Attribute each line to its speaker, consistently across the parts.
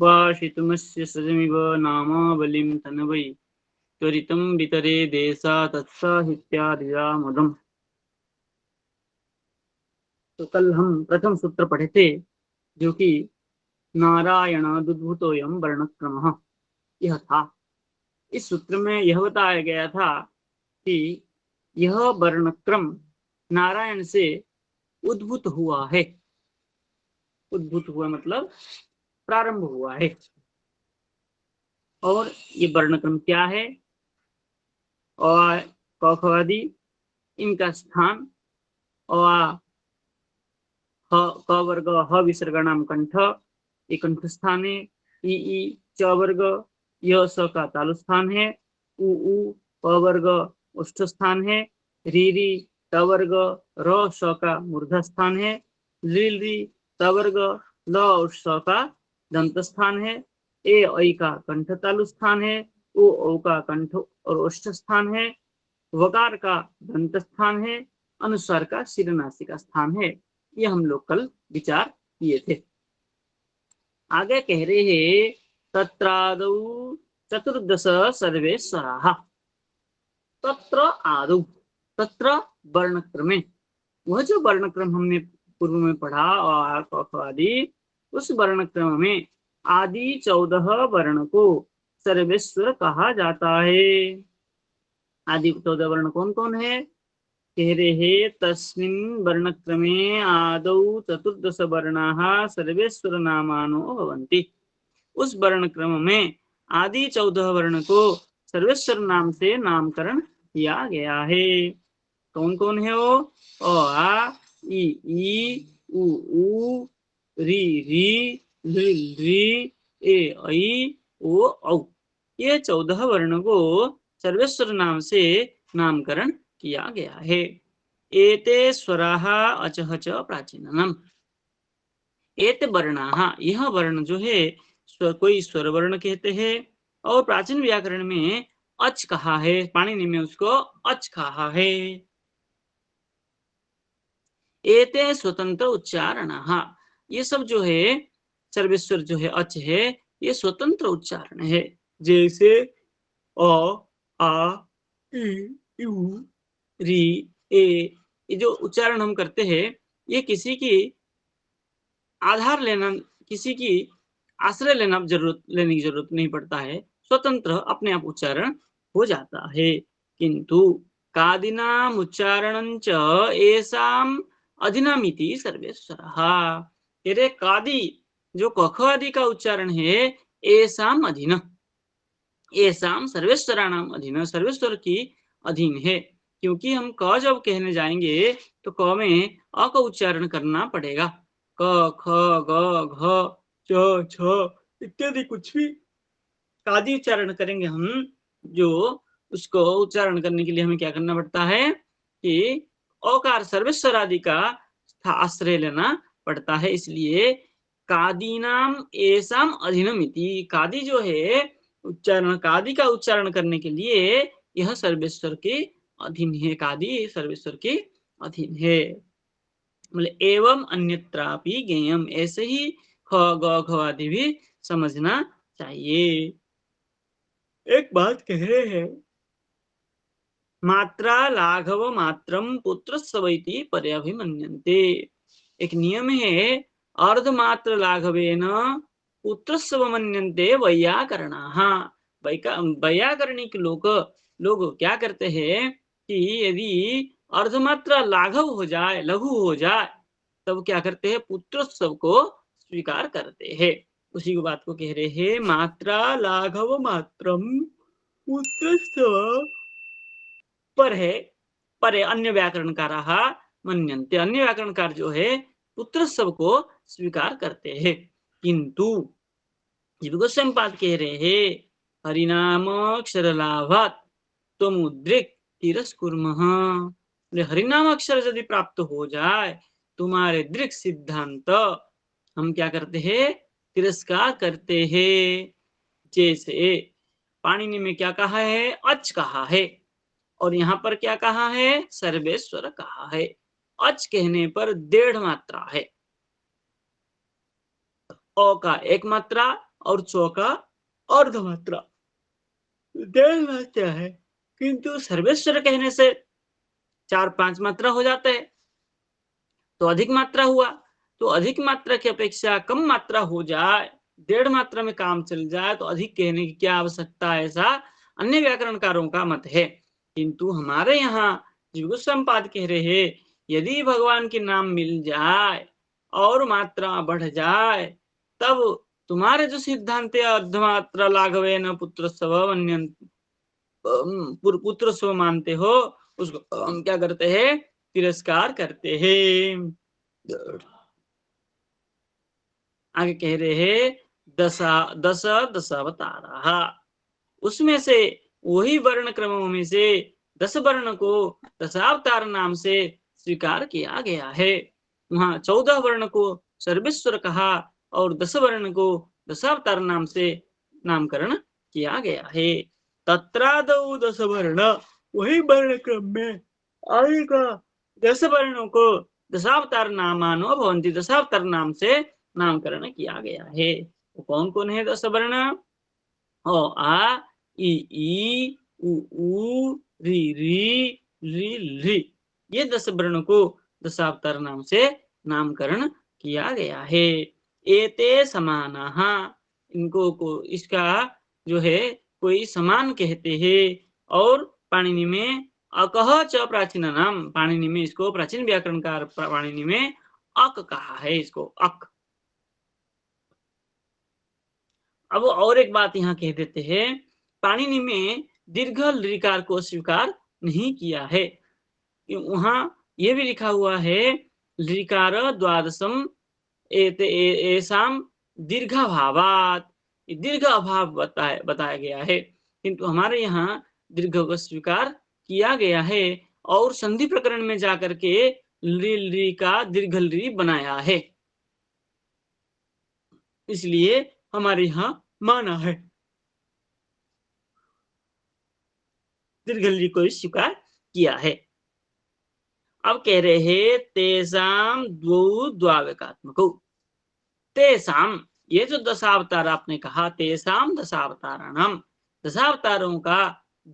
Speaker 1: सम्भाषितुमस्य सजमिव नामावलिं तनवै त्वरितं वितरे देशा तत्साहित्यादिरामदम्। तो कल हम प्रथम सूत्र पढ़े थे, जो कि नारायणादुद्भूतोऽयं वर्णक्रमः यह था। इस सूत्र में यह बताया गया था कि यह वर्णक्रम नारायण से उद्भूत हुआ है। उद्भूत हुआ मतलब प्रारंभ हुआ है। और ये वर्णक्रम क्या है और क ख आदि इनका स्थान और क वर्ग ह विसर्गणाम कंठ ये कंठ स्थान है। ई च वर्ग यह स का तालु स्थान है। उ प वर्ग उष्ठ स्थान है। री त वर्ग र स का मूर्ध स्थान है। ली त वर्ग ल और स का दंत स्थान है। ए ऐ का कंठ तालु स्थान है। ओ का कंठ और उष्ठ स्थान है। वकार का दंत स्थान है। अनुस्वार का शिरनासिका स्थान है। ये हम लोग कल विचार किए थे। आगे कह रहे हैं तत्रादौ चतुर्दश सर्वेश्वराः। तत्र आदौ, तत्र वर्णक्रमे, वह जो वर्णक्रम हमने पूर्व में पढ़ा और आदि, उस वर्णक्रम में आदि 14 वर्ण को सर्वेश्वर कहा जाता है। आदि 14 वर्ण कौन कौन है? कह रहे हैं तस्मिन् वर्णक्रमे आदौ चतुर्दश वर्णाः सर्वेश्वर नामानो भवन्ति। उस वर्णक्रम में आदि 14 वर्ण को सर्वेश्वर नाम से नामकरण किया गया है। कौन कौन है वो? अ आ ई उ री ली ए ऐ ओ औ। ये 14 वर्ण को सर्वेश्वर नाम से नामकरण किया गया है। एते स्वराः अचः च प्राचीनम। एते वर्णाः, यह वर्ण जो है कोई स्वर वर्ण कहते हैं और प्राचीन व्याकरण में अच कहा है। पाणिनि में उसको अच कहा है। एते स्वतंत्र उच्चारणाः, ये सब जो है सर्वेश्वर जो है अच है, ये स्वतंत्र उच्चारण है। जैसे अ आ ई उ री ए, ये जो उच्चारण हम करते हैं, ये किसी की आधार लेना, किसी की आश्रय लेने की जरूरत नहीं पड़ता है। स्वतंत्र अपने आप उच्चारण हो जाता है। किंतु कादीनाम उच्चारणं च एसाम अधिनामिति सर्वेश्वरः। तेरे कादी जो कख आदि का उच्चारण है, एसाम अधीन, एसाम सर्वेश्वराणाम अधीन, सर्वेश्वर की अधीन है। क्योंकि हम क जब कहने जाएंगे तो क में अ का उच्चारण करना पड़ेगा। क ख ग घ च छ इत्यादि कुछ भी कादी उच्चारण करेंगे हम, जो उसको उच्चारण करने के लिए हमें क्या करना पड़ता है कि औकार सर्वेश्वर आदि का आश्रय लेना पड़ता है। इसलिए कादीनाम एसाम अधिनमिति, कादी जो है उच्चारण, कादी का उच्चारण करने के लिए यह सर्वेश्वर के अधीन है। कादी सर्वेश्वर के अधीन है। मतलब एवं अन्यत्रापि ज्ञेयम, ऐसे ही ख ग घ आदि भी समझना चाहिए। एक बात कह रहे हैं, मात्रा लाघव मात्रम पुत्रस्य वैति पर्याभिमन्यन्ते। एक नियम है, अर्धमात्र लाघवेन पुत्रस्य मन्यन्ते वैयाकरणाः। वैयाकरणिक लोग क्या करते हैं कि यदि अर्धमात्रा लाघव हो जाए, लघु हो जाए, तब क्या करते हैं, पुत्रोत्सव को स्वीकार करते हैं। उसी को बात को कह रहे हैं, मात्रा लाघव मात्रम पुत्रस्त्व पर है, पर अन्य व्याकरणकार मन्यन्ते, अन्य व्याकरणकार जो है पुत्रस्त्व को स्वीकार करते हैं। किंतु जीव गोस्वामीपाद कह रहे हैं, हरिनाम अक्षर लाभात त्वमुद्रिक तिरस्कुर्मः। हरिनाम अक्षर यदि प्राप्त हो जाए, तुम्हारे दृक् सिद्धांत हम क्या करते हैं, तिरस्कार करते हैं। जैसे पाणिनि में क्या कहा है, अच कहा है, और यहाँ पर क्या कहा है, सर्वेश्वर कहा है। अच कहने पर 1.5 मात्रा है, अ का 1 मात्रा और चौ का अर्धमात्रा डेढ़ मात्रा है, किंतु सर्वेश्वर कहने से 4-5 मात्रा हो जाता है, तो अधिक मात्रा हुआ। तो अधिक मात्रा की अपेक्षा कम मात्रा हो जाए, डेढ़ मात्रा में काम चल जाए, तो अधिक कहने की क्या आवश्यकता है, ऐसा अन्य व्याकरणकारों का मत है। किंतु हमारे यहाँ जीवगोस्वामीपाद कह रहे हैं, यदि भगवान के नाम मिल जाए और मात्रा बढ़ जाए, तब तुम्हारे जो सिद्धांत अर्धमात्रा लाघवे न पुत्र स्व अन्य पुत्र स्व मानते हो, उसको हम क्या करते हैं, तिरस्कार करते हैं। आगे कह रहे हैं दशावतारा, उसमें से वही वर्ण क्रमों में से 10 वर्ण को दशावतार नाम से स्वीकार किया गया है। वहां 14 वर्ण को सर्वेश्वर कहा और 10 वर्ण को दशावतार नाम से नामकरण किया गया है। तत्रादौ 10 वर्ण, वही वर्ण क्रम में आगे का 10 वर्णों को दशावतार नामानो भवन्ति, दशावतार नाम से नामकरण किया गया है। वो कौन कौन है 10 वर्ण? ओ आ ई उ ऊ री री, ये 10 वर्णों को दशावतार नाम से नामकरण किया गया है। एते समानाः, इनको को इसका जो है कोई समान कहते हैं। और पाणिनि में अकह च प्राचीन नाम, पाणिनि में इसको प्राचीन व्याकरणकार पाणिनि में अक कहा है, इसको अक। अब और एक बात यहाँ कह देते हैं, पाणिनि में दीर्घ लृकार को स्वीकार नहीं किया है। वहां ये भी लिखा हुआ है लृकार द्वादशम एसाम दीर्घाभावात, दीर्घ अभाव बताया गया है, किंतु हमारे यहाँ दीर्घ को स्वीकार किया गया है और संधि प्रकरण में जाकर के लृ का दीर्घ लृ बनाया है, इसलिए हमारे यहाँ माना है दीर्घ लृ को स्वीकार किया है। अब कह रहे हैं तेसाम द्वौ द्वावकात्मको, तेसाम, ये जो दशावतार आपने कहा, तेसाम दशावताराणाम, दशावतारों का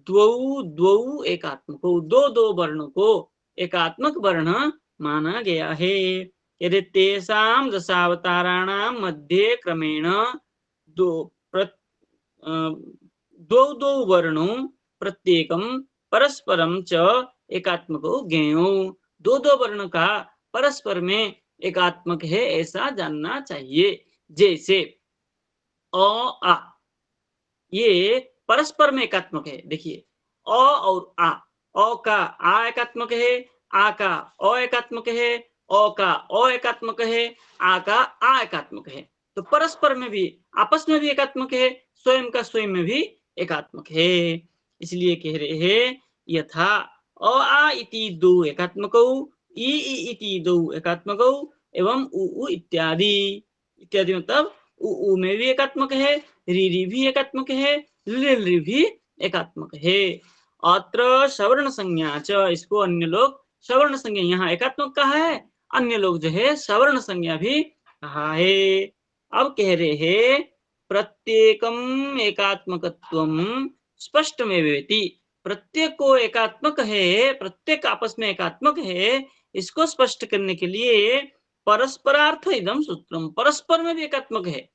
Speaker 1: द्वौ द्वौ एकात्मको, दो दो वर्णों को एकात्मक वर्ण माना गया है। यदि तेसाम दशावताराणाम मध्य क्रमेण दो दो दो वर्णों प्रत्येकम परस्परम च एकात्मको ज्ञेयो, दो दो वर्ण का परस्पर में एकात्मक है ऐसा जानना चाहिए। जैसे अ आ, ये परस्पर में एकात्मक है। देखिए अ और आ, अ का आ एकात्मक है, आ का अ एकात्मक है, अ का अ एकात्मक है, आ का आ एकात्मक है। तो परस्पर में भी, आपस में भी एकात्मक है, स्वयं का स्वयं में भी एकात्मक है। इसलिए कह रहे हैं यथा अ आ इति दो एकात्मकौ, ई इति दो एकात्मकौ एवं उ इत्यादि। इत्यादि मतलब उ में भी एकात्मक है, री भी एकात्मक है, लृ भी एकात्मक है। अत्र सवर्ण संज्ञा च, इसको अन्य लोग सवर्ण संज्ञा, यहाँ एकात्मक कहा है, अन्य लोग जो है सवर्ण संज्ञा भी कहा है। अब कह रहे हैं प्रत्येकम एकात्मकत्वम स्पष्ट में वेति, प्रत्येक को एकात्मक है, प्रत्येक आपस में एकात्मक है, इसको स्पष्ट करने के लिए परस्परार्थ इदम सूत्रम, परस्पर में भी एकात्मक है।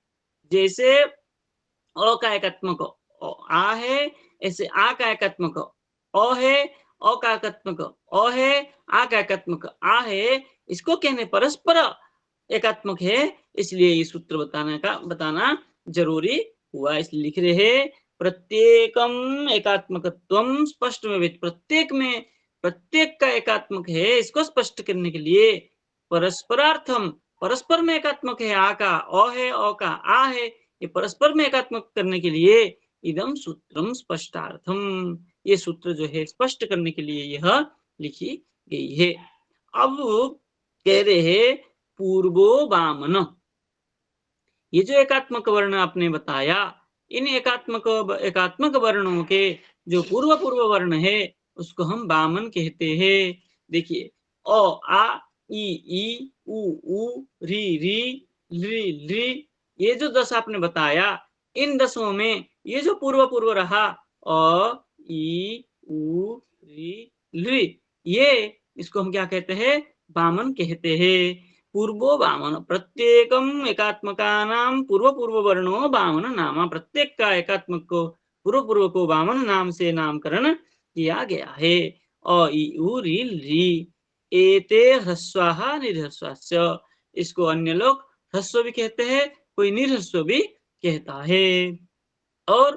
Speaker 1: जैसे अ का एकात्मक आ है, ऐसे आ का एकात्मक अ है, अ का एकात्मक अ है, आ का एकात्मक आ है, इसको कहने परस्पर एकात्मक है, इसलिए ये सूत्र बताना जरूरी हुआ। इसलिए लिख रहे हैं प्रत्येकम एकात्मकत्वम स्पष्ट में, प्रत्येक में प्रत्येक का एकात्मक है, इसको स्पष्ट करने के लिए परस्परार्थम, परस्पर में एकात्मक है, आ का अ है, अ का आ है, ये परस्पर में एकात्मक करने के लिए इदम सूत्रम स्पष्टार्थम, ये सूत्र जो है स्पष्ट करने के लिए यह लिखी गई है। अब कह रहे हैं पूर्वो वामन, ये जो एकात्मक वर्ण आपने बताया, इन एकात्मक वर्णों के जो पूर्व पूर्व वर्ण है उसको हम वामन कहते हैं। देखिए अ आ ई उ री लृ ये जो 10 आपने बताया, इन 10 में ये जो पूर्व पूर्व रहा अ, ई, उ, ऋ, लृ, ये इसको हम क्या कहते हैं? वामन कहते हैं। पूर्वो वामन प्रत्येकम एकात्मकानाम पूर्व पूर्व वर्णो वामन नामा, प्रत्येक का एकात्मक को पूर्व पूर्व को वामन नाम से नामकरण किया गया है। अ, ई, उ, ऋ, लृ, एते ह्रस्वाः निर्ह्रस्वाश्च, इसको अन्य लोग ह्रस्व भी कहते हैं, कोई निर्ह्रस्व भी कहता है। और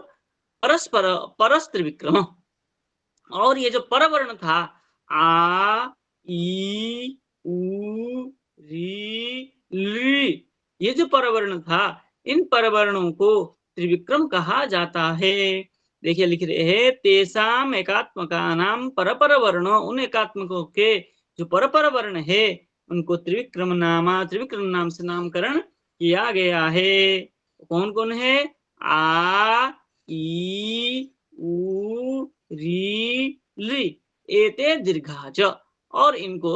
Speaker 1: परस्पर परस त्रिविक्रम, और ये जो परवर्ण था आ, ई, उ, री, ली, ये जो परवर्ण था, इन परवर्णों को त्रिविक्रम कहा जाता है। देखिए लिख रहे हैं, तेसाम एकात्मका नाम परपर वर्ण, उन एकात्मकों के जो परपर वर्ण है उनको त्रिविक्रम नाम से नामकरण किया गया है। कौन कौन है? आ, ई, उ, री, लृ, एते दीर्घाच, और इनको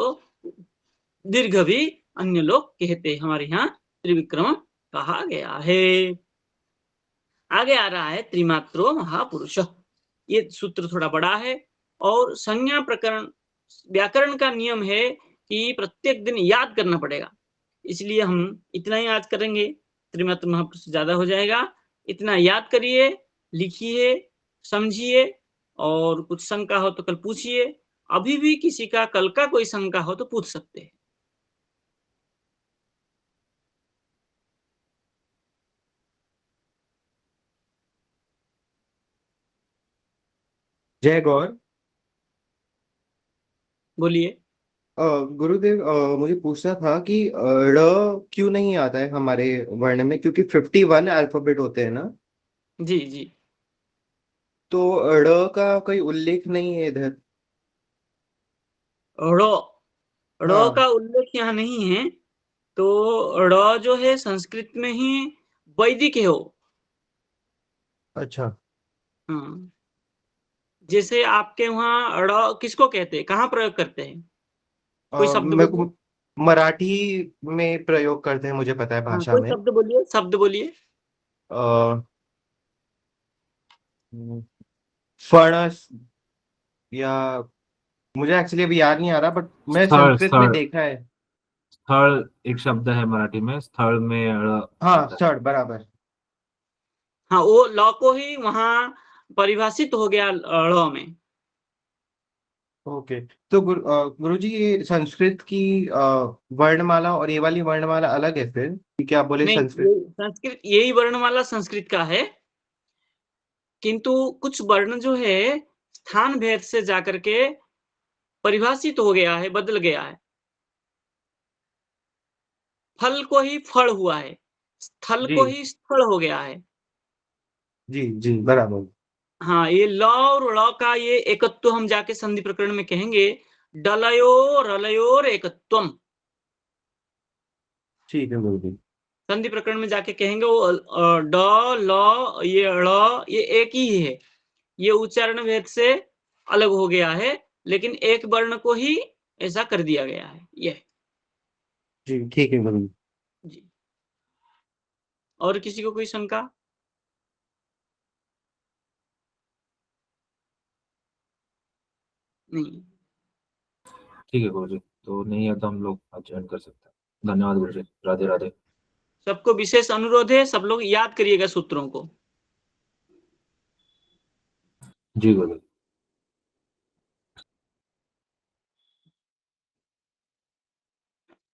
Speaker 1: दीर्घ भी अन्य लोग कहते हैं। हमारे यहाँ त्रिविक्रम कहा गया है। आगे आ रहा है त्रिमात्रो महापुरुष। ये सूत्र थोड़ा बड़ा है और संज्ञा प्रकरण व्याकरण का नियम है कि प्रत्येक दिन याद करना पड़ेगा, इसलिए हम इतना ही याद करेंगे, त्रिमात्र महापुरुष ज्यादा हो जाएगा। इतना याद करिए, लिखिए, समझिए, और कुछ शंका हो तो कल पूछिए। अभी भी किसी का कल का कोई शंका हो तो पूछ सकते हैं।
Speaker 2: जय गौर।
Speaker 1: बोलिए।
Speaker 2: गुरुदेव, मुझे पूछना था कि ड़ क्यों नहीं आता है हमारे वर्ण में, क्योंकि 51 अल्फाबेट होते हैं ना।
Speaker 1: जी जी।
Speaker 2: तो ड़ का कोई उल्लेख नहीं है इधर।
Speaker 1: रो, रो
Speaker 2: हाँ।
Speaker 1: का उल्लेख यहाँ नहीं है। तो ड़ जो है संस्कृत में ही वैदिक है वो।
Speaker 2: अच्छा।
Speaker 1: हाँ, जैसे आपके वहाँ ड़ किसको कहते हैं, कहाँ प्रयोग करते हैं? कोई शब्द
Speaker 2: मेरे
Speaker 1: बोलिए।
Speaker 2: को मराठी में प्रयोग करते हैं, मुझे पता है
Speaker 1: हाँ,
Speaker 2: भाषा
Speaker 1: कोई
Speaker 2: में।
Speaker 1: शब्द बोलिए, शब्द बोलिए।
Speaker 2: अ, फणस, या मुझे एक्चुअली अभी याद नहीं आ रहा, बट मैं
Speaker 3: स्थल
Speaker 2: संस्कृत में
Speaker 3: स्थल
Speaker 2: देखा है।
Speaker 3: स्थल एक शब्द है मराठी में, स्थल में
Speaker 2: हाँ,
Speaker 3: आता है।
Speaker 2: स्थल बराबर।
Speaker 1: हाँ, वो लॉ को ही वहाँ परिभाषित हो गया ड़ में।
Speaker 2: ओके। तो गुरुजी, ये संस्कृत की वर्णमाला और ये वाली वर्णमाला अलग है फिर, कि क्या बोले
Speaker 1: नहीं,
Speaker 2: संस्कृत।
Speaker 1: संस्कृत यही वर्णमाला संस्कृत का है, किंतु कुछ वर्ण जो है स्थान भेद से जाकर के परिभाषित हो गया है, बदल गया है। फल को ही फल हुआ है, स्थल
Speaker 2: जी
Speaker 1: को ही स्थल हो गया है।
Speaker 2: जी जी, बराबर।
Speaker 1: हाँ, ये ल और ड़ का ये एकत्व हम जाके संधि प्रकरण में कहेंगे, डलयो रलयोर एकत्वम।
Speaker 2: ठीक है गुरुजी।
Speaker 1: संधि प्रकरण में जाके कहेंगे वो ड ल ये ड़ ये एक ही है, ये उच्चारण भेद से अलग हो गया है, लेकिन एक वर्ण को ही ऐसा कर दिया गया है ये।
Speaker 2: जी ठीक है गुरुजी।
Speaker 1: जी। और किसी को कोई शंका? नहीं।
Speaker 3: ठीक है गुरुजी, तो नहीं है तो हम लोग ज्वाइन कर सकते हैं। धन्यवाद गुरुजी, राधे राधे।
Speaker 1: सबको विशेष अनुरोध है, सब लोग याद करिएगा सूत्रों को।
Speaker 3: जी गुरुजी।